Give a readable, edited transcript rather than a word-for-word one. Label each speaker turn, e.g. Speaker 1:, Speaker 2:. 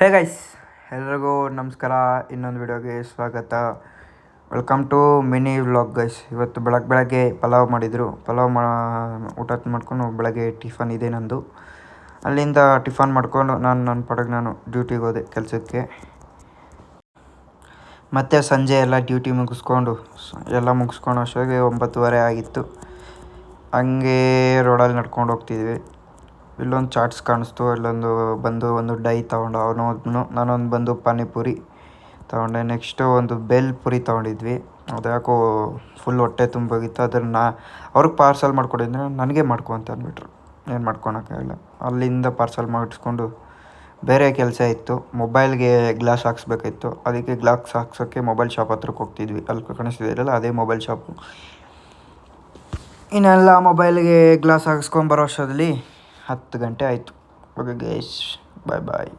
Speaker 1: Hey guys, ಎಲ್ರಿಗೂ ನಮಸ್ಕಾರ. ಇನ್ನೊಂದು ವಿಡಿಯೋಗೆ ಸ್ವಾಗತ. Welcome to mini vlog guys. ಇವತ್ತು ಬೆಳಗ್ಗೆ ಪಲಾವ್ ಮಾಡಿದರು. ಊಟ ಮಾಡ್ಕೊಂಡು ಬೆಳಗ್ಗೆ ಟಿಫನ್ ಇದೆ ನಂದು. ಅಲ್ಲಿಂದ ಟಿಫನ್ ಮಾಡ್ಕೊಂಡು ನನ್ನ ಪಡೆಗೆ ನಾನು ಡ್ಯೂಟಿಗೆ ಹೋದೆ ಕೆಲಸಕ್ಕೆ. ಮತ್ತು ಸಂಜೆ ಎಲ್ಲ ಡ್ಯೂಟಿ ಮುಗಿಸ್ಕೊಂಡು ಅಷ್ಟೊತ್ತಿಗೆ 9:30 ಆಗಿತ್ತು. ಹಂಗೆ ರೋಡಲ್ಲಿ ನಡ್ಕೊಂಡು ಹೋಗ್ತಿದ್ವಿ. ಇಲ್ಲೊಂದು ಚಾಟ್ಸ್ ಕಾಣಿಸ್ತು. ಒಂದು ಡೈ ತೊಗೊಂಡು ನಾನೊಂದು ಬಂದು ಪಾನಿಪುರಿ ತೊಗೊಂಡೆ. ನೆಕ್ಸ್ಟು ಒಂದು ಬೇಲ್ ಪುರಿ ತೊಗೊಂಡಿದ್ವಿ. ಅದು ಯಾಕೋ ಫುಲ್ ಹೊಟ್ಟೆ ತುಂಬೋಗಿತ್ತು. ಅದನ್ನು ಅವ್ರಿಗೆ ಪಾರ್ಸಲ್ ಮಾಡ್ಕೊಡಿದ್ರೆ ನನಗೆ ಮಾಡ್ಕೊ ಅಂತ ಅಂದ್ಬಿಟ್ರು. ಏನು ಮಾಡ್ಕೊಳಕ್ಕಾಗಲ್ಲ. ಅಲ್ಲಿಂದ ಪಾರ್ಸಲ್ ಮಾಡಿಸ್ಕೊಂಡು ಬೇರೆ ಕೆಲಸ ಇತ್ತು. ಮೊಬೈಲ್ಗೆ ಗ್ಲಾಸ್ ಹಾಕ್ಸ್ಬೇಕಾಯಿತು. ಅದಕ್ಕೆ ಗ್ಲಾಸ್ ಹಾಕ್ಸೋಕ್ಕೆ ಮೊಬೈಲ್ ಶಾಪ್ ಹತ್ರಕ್ಕೆ ಹೋಗ್ತಿದ್ವಿ. ಅಲ್ಲಿ ಕಾಣಿಸ್ತಿದ್ದೀರಲ್ಲ, ಅದೇ ಮೊಬೈಲ್ ಶಾಪು. ಇನ್ನೆಲ್ಲ ಮೊಬೈಲ್ಗೆ ಗ್ಲಾಸ್ ಹಾಕ್ಸ್ಕೊಂಬರೋ ಅಷ್ಟರಲ್ಲಿ 10 ಗಂಟೆ ಆಯಿತು. ಓಕೆ ಗೈಸ್, ಬಾಯ್.